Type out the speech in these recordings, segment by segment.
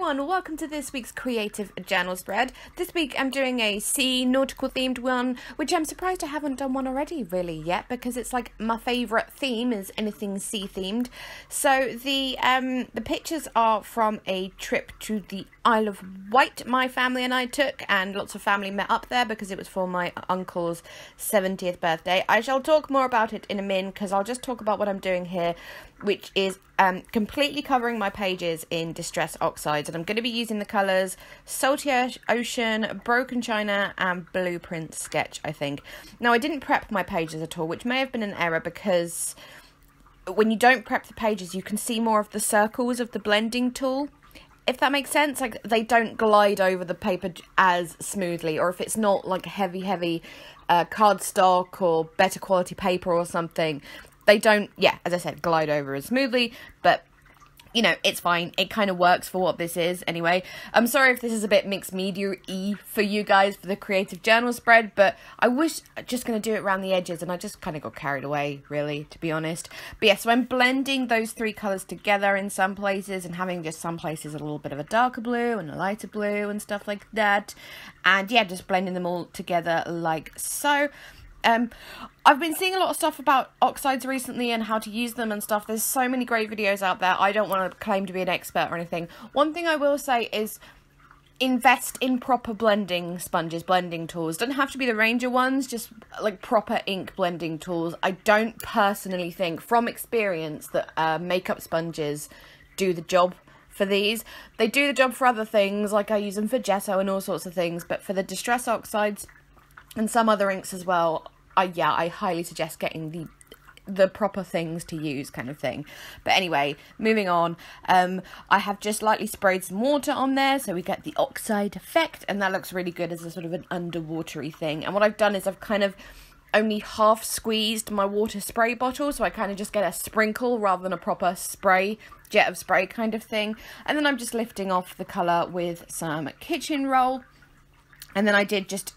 everyone, welcome to this week's creative journal spread. This week I'm doing a sea nautical themed one, which I'm surprised I haven't done one already really yet, because it's like my favourite theme is anything sea themed. So the pictures are from a trip to the Isle of Wight my family and I took, and lots of family met up there because it was for my uncle's 70th birthday. I shall talk more about it in a minute because I'll just talk about what I'm doing here, which is completely covering my pages in Distress Oxides, and I'm going to be using the colours Salty Ocean, Broken China and Blueprint Sketch, I think. Now, I didn't prep my pages at all, which may have been an error because when you don't prep the pages you can see more of the circles of the blending tool, if that makes sense. Like, they don't glide over the paper as smoothly, or if it's not like heavy cardstock or better quality paper or something, they don't, as I said, glide over as smoothly, but, you know, it's fine. It kind of works for what this is anyway. I'm sorry if this is a bit mixed media-y for you guys for the creative journal spread, but I was just going to do it around the edges, and I just kind of got carried away, really, to be honest. But yeah, so I'm blending those three colours together in some places, and having just some places a little bit of a darker blue and a lighter blue and stuff like that. And yeah, just blending them all together like so. I've been seeing a lot of stuff about oxides recently and how to use them and stuff. There's so many great videos out there. I don't want to claim to be an expert or anything. One thing I will say is invest in proper blending sponges, blending tools. Doesn't have to be the Ranger ones, just like proper ink blending tools. I don't personally think, from experience, that makeup sponges do the job for these. They do the job for other things, like I use them for gesso and all sorts of things, but for the Distress Oxides and some other inks as well, I highly suggest getting the proper things to use, kind of thing. But anyway, moving on, I have just lightly sprayed some water on there so we get the oxide effect, and that looks really good as a sort of an underwatery thing. And what I've done is I've kind of only half squeezed my water spray bottle, so I kind of just get a sprinkle rather than a proper spray, jet of spray kind of thing. And then I'm just lifting off the colour with some kitchen roll, and then I did just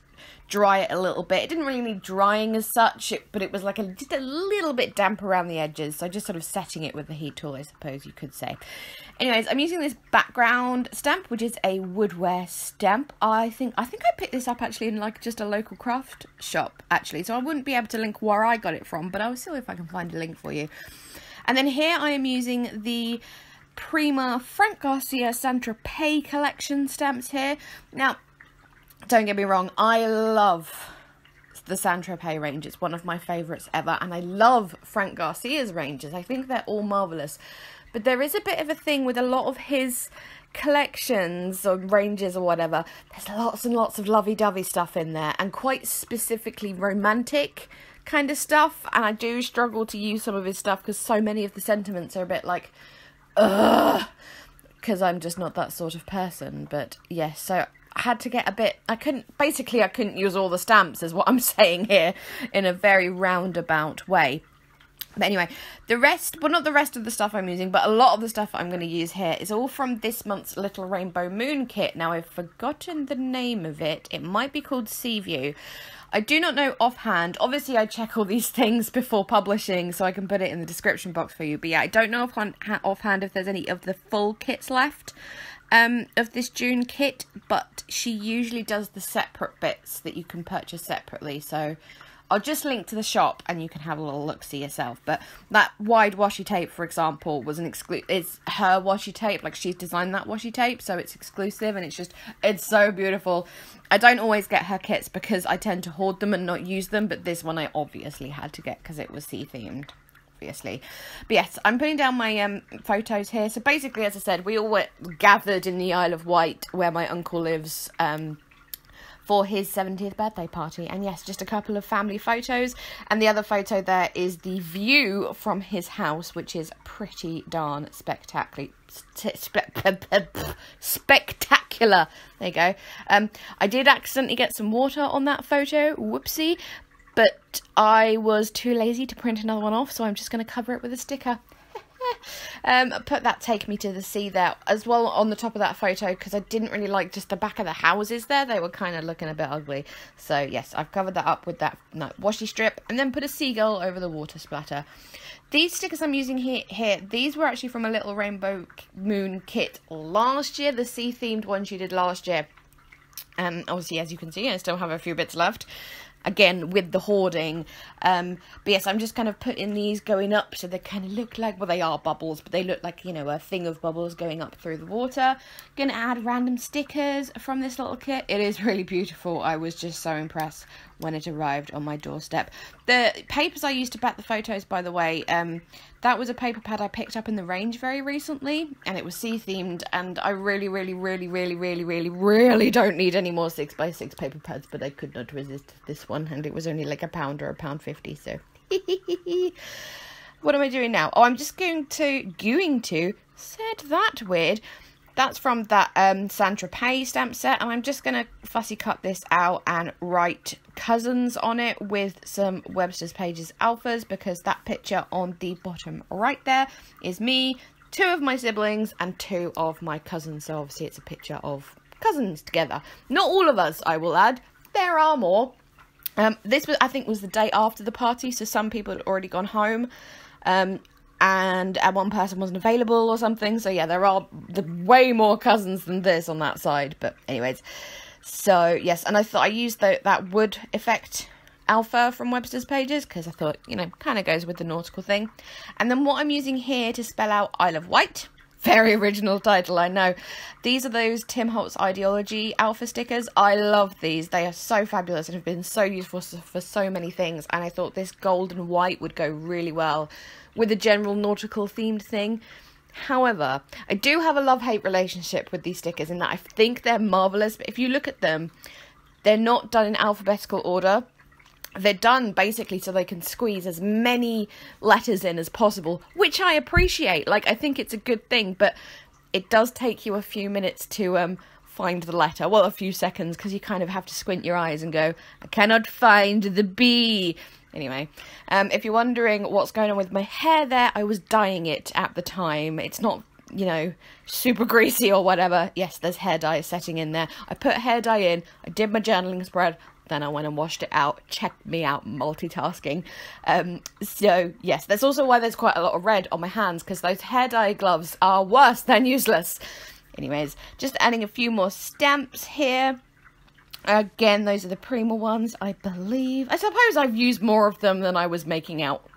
dry it a little bit. It didn't really need drying as such, but it was like just a little bit damp around the edges, so just sort of setting it with the heat tool, I suppose you could say. Anyways, I'm using this background stamp, which is a woodware stamp. I think I picked this up actually in like just a local craft shop actually, so I wouldn't be able to link where I got it from, but I'll see if I can find a link for you. And then here I am using the Prima Frank Garcia Saint-Tropez collection stamps here. Now, don't get me wrong, I love the Saint-Tropez range. It's one of my favourites ever, and I love Frank Garcia's ranges. I think they're all marvellous. But there is a bit of a thing with a lot of his collections or ranges or whatever. There's lots and lots of lovey-dovey stuff in there, and quite specifically romantic kind of stuff. And I do struggle to use some of his stuff because so many of the sentiments are a bit like, ugh, because I'm just not that sort of person. But yes, so I had to get a bit, I couldn't use all the stamps, is what I'm saying here, in a very roundabout way. But anyway, the rest, well, not the rest of the stuff I'm using, but a lot of the stuff I'm going to use here is all from this month's Little Rainbow Moon kit. Now, I've forgotten the name of it. It might be called Seaview. I do not know offhand. Obviously, I check all these things before publishing, so I can put it in the description box for you. But yeah, I don't know offhand if there's any of the full kits left of this June kit, but she usually does the separate bits that you can purchase separately, so I'll just link to the shop and you can have a little look-see yourself. But that wide washi tape, for example, was it's her washi tape, like she's designed that washi tape, so it's exclusive, and it's so beautiful. I don't always get her kits because I tend to hoard them and not use them, but this one I obviously had to get because it was sea themed, obviously. But yes, I'm putting down my photos here. So basically, as I said, we all were gathered in the Isle of Wight where my uncle lives for his 70th birthday party. And yes, just a couple of family photos, and the other photo there is the view from his house, which is pretty darn spectacular. There you go. I did accidentally get some water on that photo, whoopsie, but I was too lazy to print another one off, so I'm just going to cover it with a sticker. Put that take me to the sea there as well on the top of that photo, because I didn't really like just the back of the houses there. They were kind of looking a bit ugly. So yes, I've covered that up with that washi strip and then put a seagull over the water splatter. These stickers I'm using here, these were actually from a Little Rainbow Moon kit last year, the sea themed ones you did last year. Obviously, as you can see, I still have a few bits left. Again, with the hoarding. But yes, I'm just kind of putting these going up, so they kind of look like, well, they are bubbles, but they look like, you know, a thing of bubbles going up through the water. Gonna add random stickers from this little kit. It is really beautiful. I was just so impressed when it arrived on my doorstep. The papers I used to back the photos, by the way, that was a paper pad I picked up in the range very recently, and it was sea themed, and I really don't need any more 6x6 paper pads, but I could not resist this one, and it was only like £1 or £1.50, so what am I doing now? Oh, I'm just going to said that weird. That's from that Saint-Tropez stamp set, and I'm just going to fussy cut this out and write cousins on it with some Webster's Pages alphas, because that picture on the bottom right there is me, 2 of my siblings, and 2 of my cousins. So obviously it's a picture of cousins together. Not all of us, I will add. There are more. This was, I think, was the day after the party, so some people had already gone home. And one person wasn't available or something. So yeah, there are way more cousins than this on that side. But anyways, so yes, and I thought I used that wood effect alpha from Webster's Pages, because I thought, you know, kind of goes with the nautical thing. And then what I'm using here to spell out I Love Wight. Very original title, I know. These are those Tim Holtz Ideology alpha stickers. I love these. They are so fabulous and have been so useful for so many things. And I thought this gold and white would go really well with a general nautical themed thing. However, I do have a love-hate relationship with these stickers in that I think they're marvellous. But if you look at them, they're not done in alphabetical order. They're done basically so they can squeeze as many letters in as possible, which I appreciate. Like, I think it's a good thing, but it does take you a few minutes to find the letter. Well, a few seconds, because you kind of have to squint your eyes and go, I cannot find the B. Anyway, if you're wondering what's going on with my hair there, I was dyeing it at the time. It's not, you know, super greasy or whatever. Yes, there's hair dye setting in there. I put hair dye in, I did my journaling spread, then I went and washed it out. Check me out, multitasking. So yes, that's also why there's quite a lot of red on my hands, because those hair dye gloves are worse than useless. Anyways, just adding a few more stamps here. Again, those are the Prima ones, I believe. I suppose I've used more of them than I was making out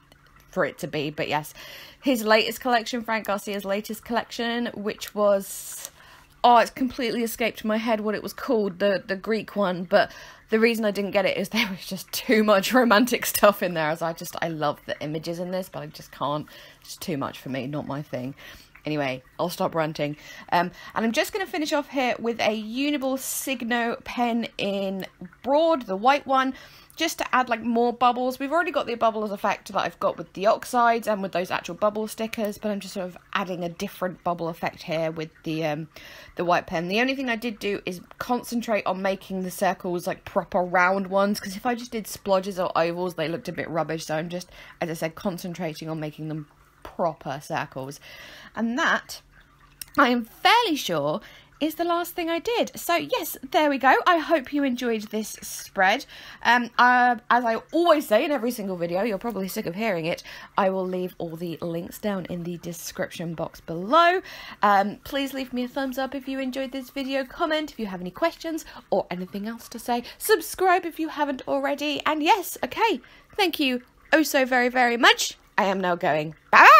for it to be, but yes. His latest collection, Frank Garcia's latest collection, which was... oh, it's completely escaped my head what it was called, the Greek one, but the reason I didn't get it is there was just too much romantic stuff in there, as I love the images in this, but I just can't. It's too much for me, not my thing. Anyway, I'll stop ranting. And I'm just going to finish off here with a Uniball Signo pen in broad, the white one, just to add like more bubbles. We've already got the bubbles effect that I've got with the oxides and with those actual bubble stickers, but I'm just sort of adding a different bubble effect here with the white pen. The only thing I did do is concentrate on making the circles like proper round ones, because if I just did splodges or ovals, they looked a bit rubbish. So I'm just, as I said, concentrating on making them proper circles. And that, I am fairly sure, is the last thing I did. So yes, there we go. I hope you enjoyed this spread. As I always say in every single video, you're probably sick of hearing it, I will leave all the links down in the description box below. Please leave me a thumbs up if you enjoyed this video, comment if you have any questions or anything else to say, subscribe if you haven't already, and yes, okay, thank you oh so very, very much. I am now going. Bye!